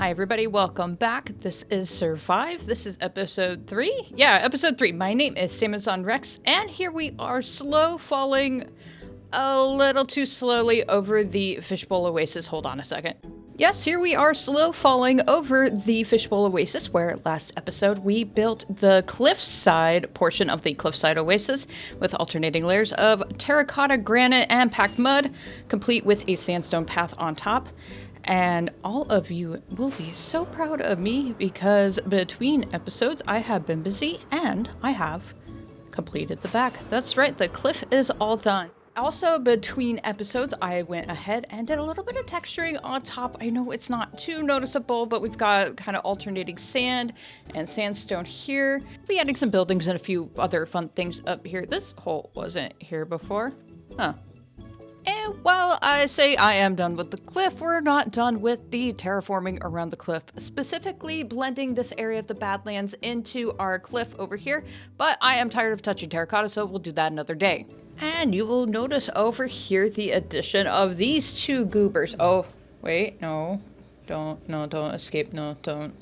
Hi everybody, welcome back. This is Survive. This is episode 3. Yeah, episode 3. My name is Amazon Rex, and here we are slow falling a little too slowly over the fishbowl oasis. Hold on a second. Yes, here we are slow falling over the fishbowl oasis, where last episode we built the cliffside portion of the cliffside oasis with alternating layers of terracotta, granite, and packed mud, complete with a sandstone path on top. And all of you will be so proud of me because between episodes I have been busy and I have completed the back. That's right, the cliff is all done. Also, between episodes, I went ahead and did a little bit of texturing on top. I know it's not too noticeable, but we've got kind of alternating sand and sandstone here. We'll be adding some buildings and a few other fun things up here. This hole wasn't here before. Huh. And while I say I am done with the cliff, we're not done with the terraforming around the cliff, specifically blending this area of the Badlands into our cliff over here, but I am tired of touching terracotta, so we'll do that another day. And you will notice over here the addition of these two goobers. Oh, wait, no. Don't escape. No, don't,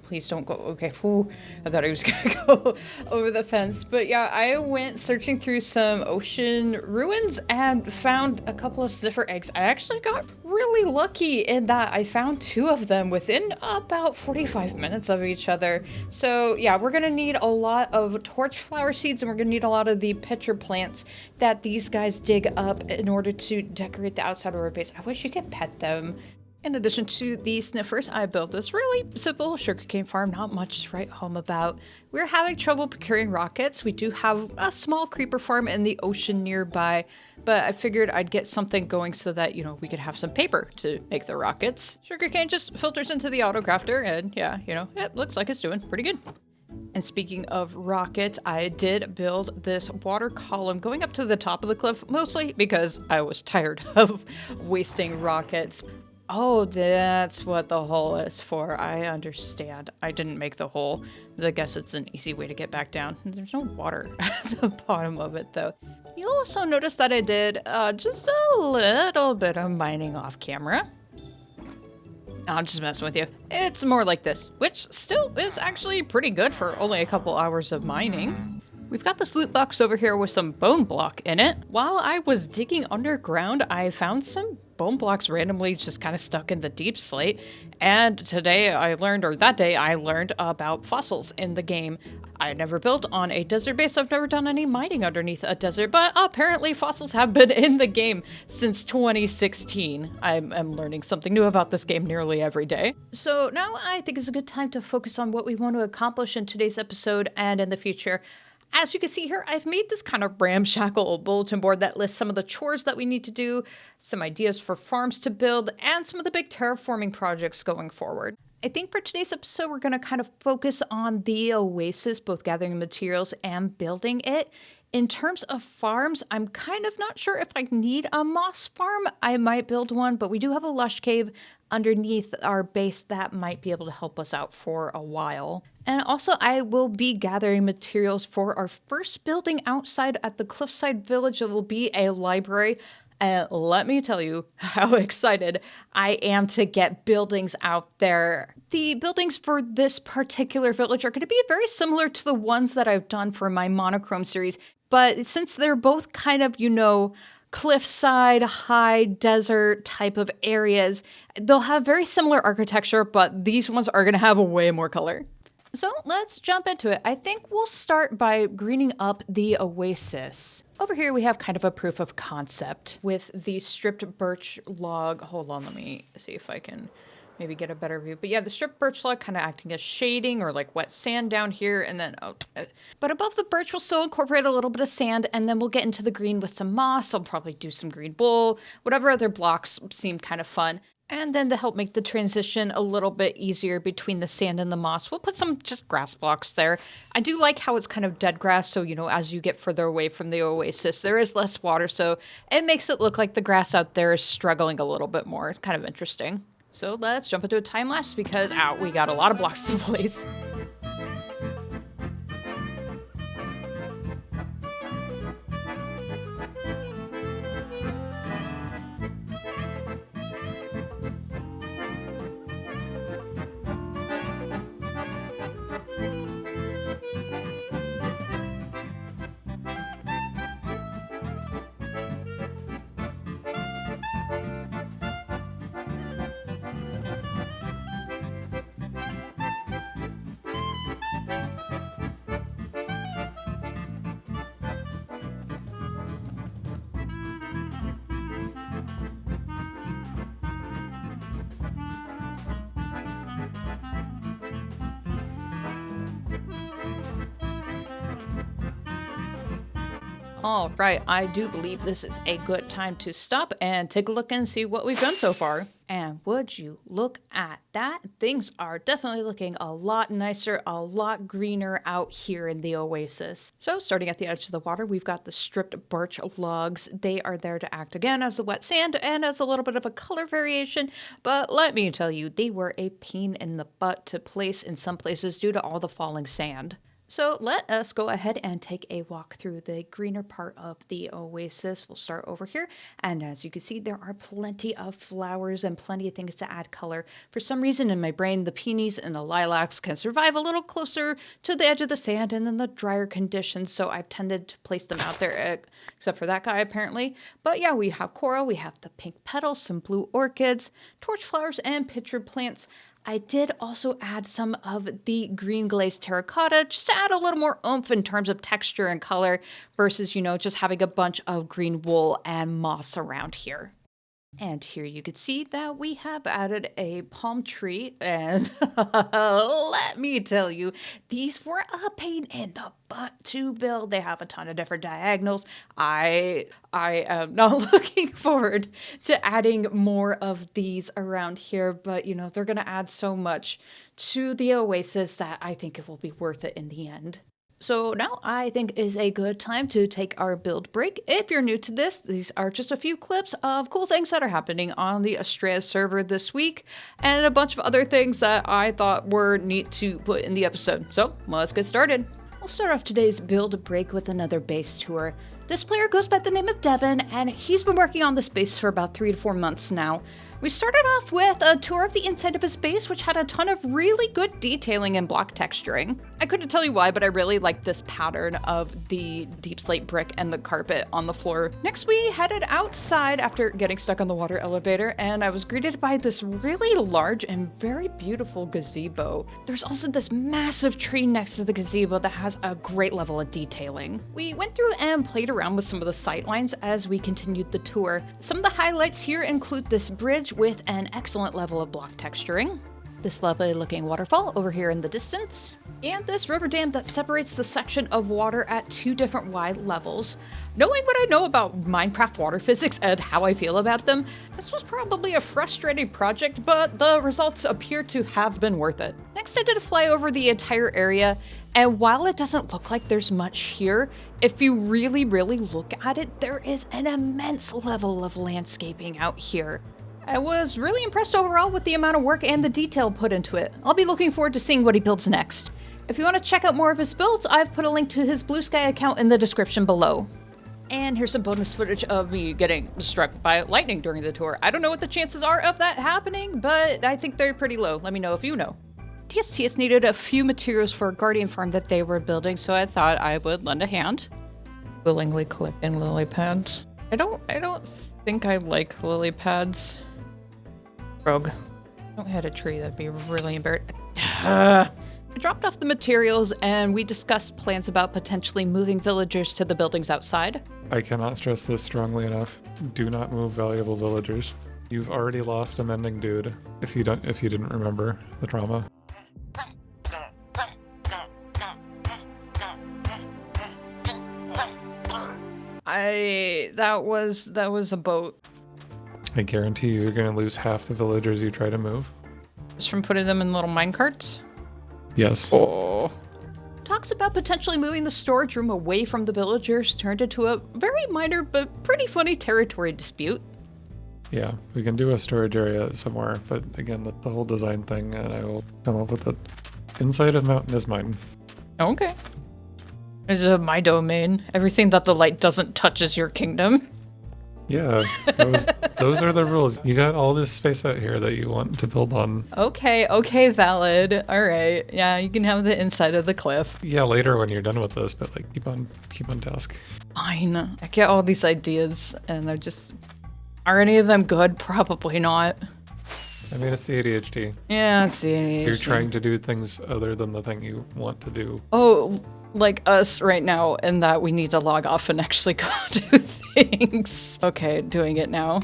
please don't go. Okay, whew. I thought I was gonna go over the fence. But yeah, I went searching through some ocean ruins and found a couple of sniffer eggs. I actually got really lucky in that I found 2 of them within about 45 minutes of each other. So yeah, we're gonna need a lot of torchflower seeds and we're gonna need a lot of the pitcher plants that these guys dig up in order to decorate the outside of our base. I wish you could pet them. In addition to the sniffers, I built this really simple sugarcane farm, not much to write home about. We're having trouble procuring rockets. We do have a small creeper farm in the ocean nearby, but I figured I'd get something going so that, we could have some paper to make the rockets. Sugarcane just filters into the autocrafter and yeah, it looks like it's doing pretty good. And speaking of rockets, I did build this water column going up to the top of the cliff, mostly because I was tired of wasting rockets. Oh, that's what the hole is for. I understand. I didn't make the hole. I guess it's an easy way to get back down. There's no water at the bottom of it, though. You'll also notice that I did just a little bit of mining off camera. I'm just messing with you. It's more like this, which still is actually pretty good for only a couple hours of mining. We've got this loot box over here with some bone block in it. While I was digging underground, I found some bone blocks randomly just kind of stuck in the deep slate. And that day I learned about fossils in the game. I never built on a desert base. I've never done any mining underneath a desert, but apparently fossils have been in the game since 2016. I'm learning something new about this game nearly every day. So now I think it's a good time to focus on what we want to accomplish in today's episode and in the future. As you can see here, I've made this kind of ramshackle bulletin board that lists some of the chores that we need to do, some ideas for farms to build, and some of the big terraforming projects going forward. I think for today's episode, we're going to kind of focus on the oasis, both gathering materials and building it. In terms of farms, I'm kind of not sure if I need a moss farm. I might build one, but we do have a lush cave underneath our base that might be able to help us out for a while. And also, I will be gathering materials for our first building outside at the Cliffside Village. It will be a library. And let me tell you how excited I am to get buildings out there. The buildings for this particular village are going to be very similar to the ones that I've done for my monochrome series. But since they're both kind of, cliffside, high desert type of areas, they'll have very similar architecture, but these ones are going to have way more color. So let's jump into it. I think we'll start by greening up the oasis. Over here we have kind of a proof of concept with the stripped birch log. Hold on, let me see if I can maybe get a better view. But yeah, the stripped birch log kind of acting as shading or like wet sand down here. And then, but above the birch we'll still incorporate a little bit of sand and then we'll get into the green with some moss. I'll probably do some green wool, whatever other blocks seem kind of fun. And then to help make the transition a little bit easier between the sand and the moss, we'll put some just grass blocks there. I do like how it's kind of dead grass, so, as you get further away from the oasis, there is less water, so it makes it look like the grass out there is struggling a little bit more. It's kind of interesting. So let's jump into a time lapse because, we got a lot of blocks to place. All right, I do believe this is a good time to stop and take a look and see what we've done so far. And would you look at that? Things are definitely looking a lot nicer, a lot greener out here in the Oasis. So starting at the edge of the water, we've got the stripped birch logs. They are there to act again as the wet sand and as a little bit of a color variation. But let me tell you, they were a pain in the butt to place in some places due to all the falling sand. So let us go ahead and take a walk through the greener part of the Oasis. We'll start over here. And as you can see, there are plenty of flowers and plenty of things to add color. For some reason in my brain, the ponies and the lilacs can survive a little closer to the edge of the sand and in the drier conditions. So I've tended to place them out there, except for that guy apparently. But yeah, we have coral, we have the pink petals, some blue orchids, torch flowers, and pitcher plants. I did also add some of the green glazed terracotta just to add a little more oomph in terms of texture and color versus, just having a bunch of green wool and moss around here. And here you can see that we have added a palm tree, and let me tell you, these were a pain in the butt to build. They have a ton of different diagonals. I am not looking forward to adding more of these around here, but they're going to add so much to the Oasis that I think it will be worth it in the end. So now I think is a good time to take our build break. If you're new to this, these are just a few clips of cool things that are happening on the Astraea server this week, and a bunch of other things that I thought were neat to put in the episode. So let's get started. We'll start off today's build break with another base tour. This player goes by the name of Devin, and he's been working on this base for about 3 to 4 months now. We started off with a tour of the inside of his base, which had a ton of really good detailing and block texturing. I couldn't tell you why, but I really liked this pattern of the deep slate brick and the carpet on the floor. Next, we headed outside after getting stuck on the water elevator, and I was greeted by this really large and very beautiful gazebo. There's also this massive tree next to the gazebo that has a great level of detailing. We went through and played around with some of the sightlines as we continued the tour. Some of the highlights here include this bridge with an excellent level of block texturing, this lovely looking waterfall over here in the distance, and this river dam that separates the section of water at 2 different wide levels. Knowing what I know about Minecraft water physics and how I feel about them, this was probably a frustrating project, but the results appear to have been worth it. Next, I did a fly over the entire area, and while it doesn't look like there's much here, if you really look at it, there is an immense level of landscaping out here. I was really impressed overall with the amount of work and the detail put into it. I'll be looking forward to seeing what he builds next. If you want to check out more of his builds, I've put a link to his Blue Sky account in the description below. And here's some bonus footage of me getting struck by lightning during the tour. I don't know what the chances are of that happening, but I think they're pretty low. Let me know if you know. TSTS needed a few materials for a guardian farm that they were building, so I thought I would lend a hand. Willingly collecting lily pads. I don't think I like lily pads. Rogue. Don't hit a tree, that'd be really embarrassing. I dropped off the materials and we discussed plans about potentially moving villagers to the buildings outside. I cannot stress this strongly enough. Do not move valuable villagers. You've already lost a mending dude if you didn't remember the trauma. That was a boat. I guarantee you're going to lose half the villagers you try to move. Just from putting them in little minecarts? Yes. Oh. Talks about potentially moving the storage room away from the villagers turned into a very minor but pretty funny territory dispute. Yeah, we can do a storage area somewhere, but again, that's the whole design thing, and I will come up with it. Inside of Mountain is mine. Okay. It's my domain. Everything that the light doesn't touch is your kingdom. Yeah, those are the rules. You got all this space out here that you want to build on. Okay, valid. All right. Yeah, you can have the inside of the cliff. Yeah, later when you're done with this, but like keep on task. Fine. I get all these ideas and are any of them good? Probably not. I mean, it's the ADHD. Yeah, it's the ADHD. You're trying to do things other than the thing you want to do. Oh, like us right now, in that we need to log off and actually go do things. Okay, doing it now.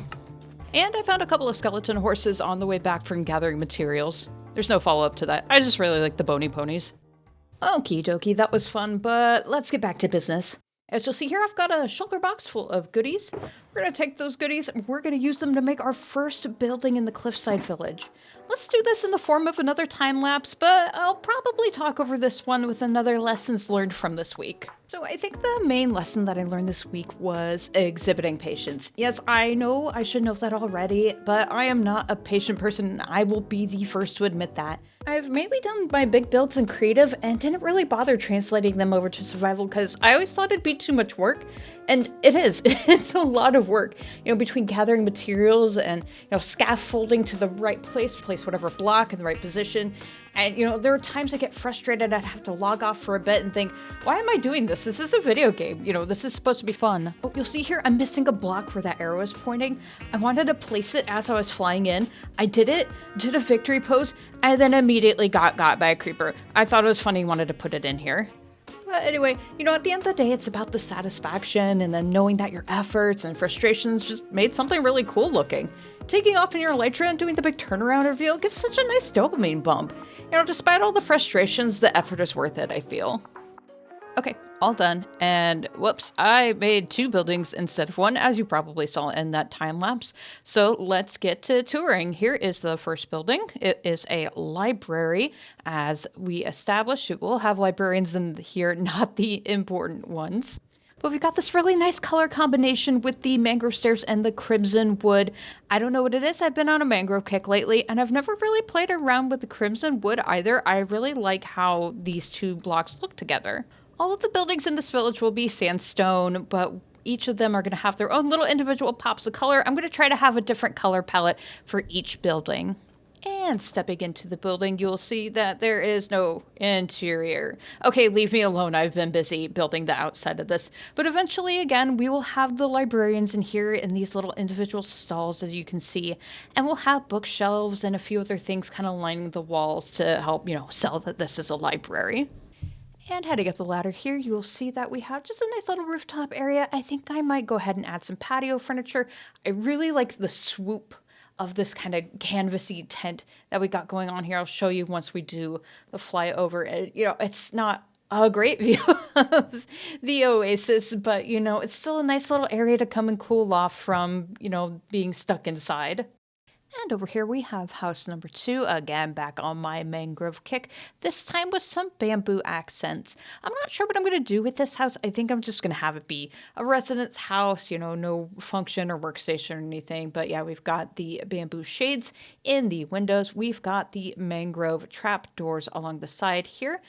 And I found a couple of skeleton horses on the way back from gathering materials. There's no follow-up to that. I just really like the Boney ponies. Okie dokie, that was fun, but let's get back to business. As you'll see here, I've got a shulker box full of goodies. We're going to take those goodies and we're going to use them to make our first building in the cliffside village. Let's do this in the form of another time lapse, but I'll probably talk over this one with another lessons learned from this week. So I think the main lesson that I learned this week was exhibiting patience. Yes, I know I should know that already, but I am not a patient person and I will be the first to admit that. I've mainly done my big builds in creative and didn't really bother translating them over to survival because I always thought it'd be too much work. And it is. It's a lot of work, between gathering materials and, scaffolding to the right place whatever block in the right position. And, there are times I get frustrated. I'd have to log off for a bit and think, why am I doing this? This is a video game. This is supposed to be fun. Oh, you'll see here, I'm missing a block where that arrow is pointing. I wanted to place it as I was flying in. I did it, did a victory pose, and then immediately got by a creeper. I thought it was funny, wanted to put it in here. But anyway, at the end of the day, it's about the satisfaction and then knowing that your efforts and frustrations just made something really cool looking. Taking off in your elytra and doing the big turnaround reveal gives such a nice dopamine bump. Despite all the frustrations, the effort is worth it, I feel. Okay, all done. And whoops, I made 2 buildings instead of 1, as you probably saw in that time lapse. So let's get to touring. Here is the first building. It is a library. As we established, it will have librarians in here, not the important ones. But we've got this really nice color combination with the mangrove stairs and the crimson wood. I don't know what it is. I've been on a mangrove kick lately, and I've never really played around with the crimson wood either. I really like how these 2 blocks look together. All of the buildings in this village will be sandstone, but each of them are going to have their own little individual pops of color. I'm going to try to have a different color palette for each building. And stepping into the building, you'll see that there is no interior. Okay, leave me alone. I've been busy building the outside of this. But eventually, again, we will have the librarians in here in these little individual stalls, as you can see. And we'll have bookshelves and a few other things kind of lining the walls to help, sell that this is a library. And heading up the ladder here, you'll see that we have just a nice little rooftop area. I think I might go ahead and add some patio furniture. I really like the swoop of this kind of canvasy tent that we got going on here. I'll show you once we do the flyover. It's not a great view of the Oasis, but, it's still a nice little area to come and cool off from, being stuck inside. And over here we have house number 2, again back on my mangrove kick, this time with some bamboo accents. I'm not sure what I'm going to do with this house. I think I'm just going to have it be a residence house, no function or workstation or anything. But yeah, we've got the bamboo shades in the windows. We've got the mangrove trap doors along the side here.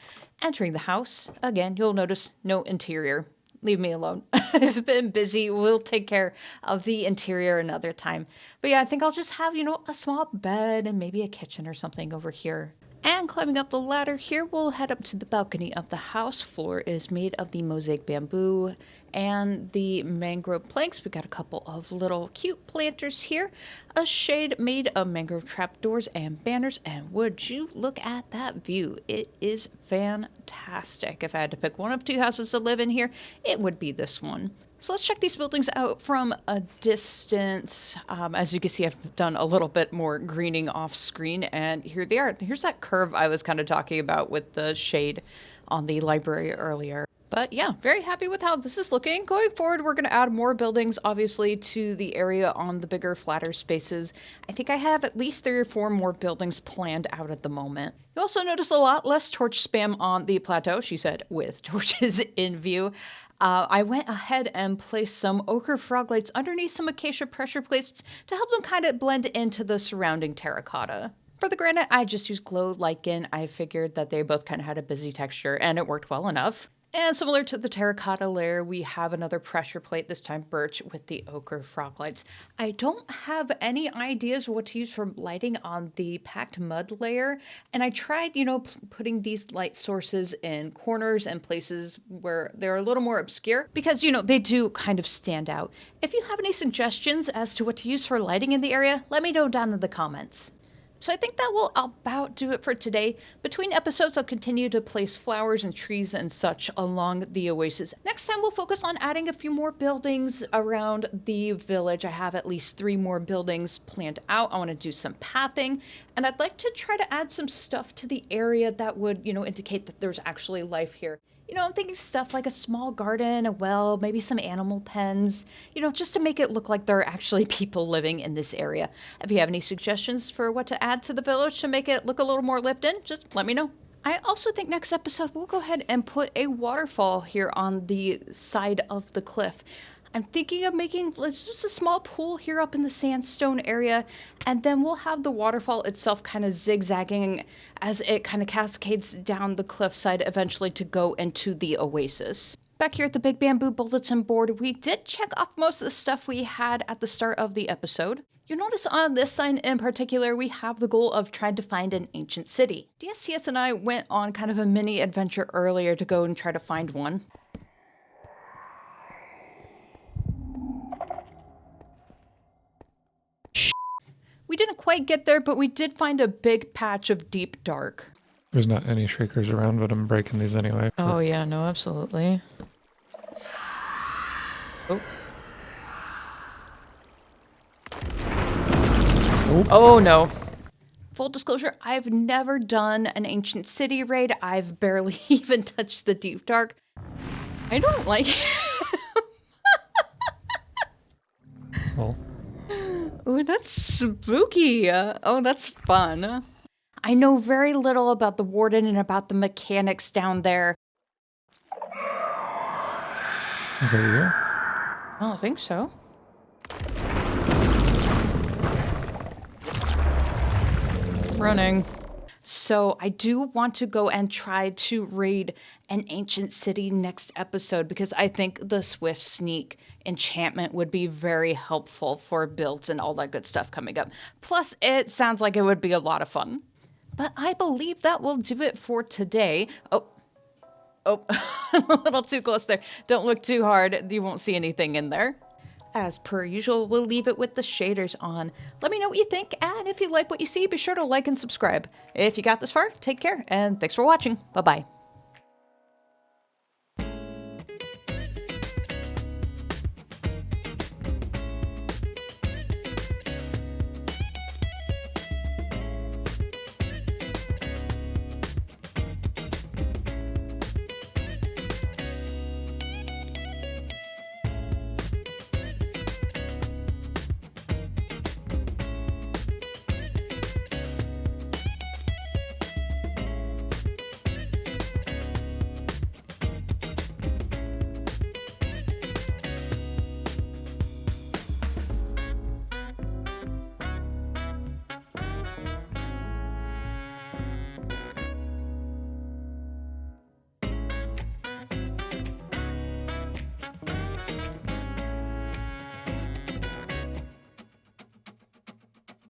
Entering the house, again, you'll notice no interior. Leave me alone. I've been busy. We'll take care of the interior another time. But yeah, I think I'll just have, a small bed and maybe a kitchen or something over here. And climbing up the ladder here, we'll head up to the balcony of the house. Floor is made of the mosaic bamboo and the mangrove planks. We got a couple of little cute planters here. A shade made of mangrove trapdoors and banners. And would you look at that view? It is fantastic. If I had to pick one of 2 houses to live in here, it would be this one. So let's check these buildings out from a distance. As you can see, I've done a little bit more greening off screen, and here they are. Here's that curve I was kind of talking about with the shade on the library earlier. But yeah, very happy with how this is looking. Going forward, we're going to add more buildings, obviously, to the area on the bigger, flatter spaces. I think I have at least 3 or 4 more buildings planned out at the moment. You also notice a lot less torch spam on the plateau, she said, with torches in view. I went ahead and placed some ochre frog lights underneath some acacia pressure plates to help them kind of blend into the surrounding terracotta. For the granite, I just used glow lichen. I figured that they both kind of had a busy texture and it worked well enough. And similar to the terracotta layer, we have another pressure plate, this time birch with the ochre frog lights. I don't have any ideas what to use for lighting on the packed mud layer. And I tried, putting these light sources in corners and places where they're a little more obscure because, they do kind of stand out. If you have any suggestions as to what to use for lighting in the area, let me know down in the comments. So I think that will about do it for today. Between episodes, I'll continue to place flowers and trees and such along the Oasis. Next time, we'll focus on adding a few more buildings around the village. I have at least 3 more buildings planned out. I want to do some pathing, and I'd like to try to add some stuff to the area that would, indicate that there's actually life here. You know, I'm thinking stuff like a small garden, a well, maybe some animal pens, you know, just to make it look like there are actually people living in this area. If you have any suggestions for what to add to the village to make it look a little more lived in, just let me know. I also think next episode we'll go ahead and put a waterfall here on the side of the cliff. I'm thinking of making just a small pool here up in the sandstone area, and then we'll have the waterfall itself kind of zigzagging as it kind of cascades down the cliffside eventually to go into the oasis. Back here at the Big Bamboo Bulletin Board, we did check off most of the stuff we had at the start of the episode. You'll notice on this sign in particular, we have the goal of trying to find an ancient city. DSTS and I went on kind of a mini adventure earlier to go and try to find one. We didn't quite get there, but we did find a big patch of deep dark. There's not any shriekers around, but I'm breaking these anyway. Oh yeah, no, absolutely. Oh. Oh no. Full disclosure, I've never done an ancient city raid. I've barely even touched the deep dark. I don't like it. Well. Ooh, that's spooky. Oh, that's fun. I know very little about the warden and about the mechanics down there. Is that you? I don't think so. Running. So I do want to go and try to raid an ancient city next episode because I think the Swift Sneak enchantment would be very helpful for builds and all that good stuff coming up. Plus, it sounds like it would be a lot of fun. But I believe that will do it for today. Oh, a little too close there. Don't look too hard. You won't see anything in there. As per usual, we'll leave it with the shaders on. Let me know what you think, and if you like what you see, be sure to like and subscribe. If you got this far, take care, and thanks for watching. Bye-bye.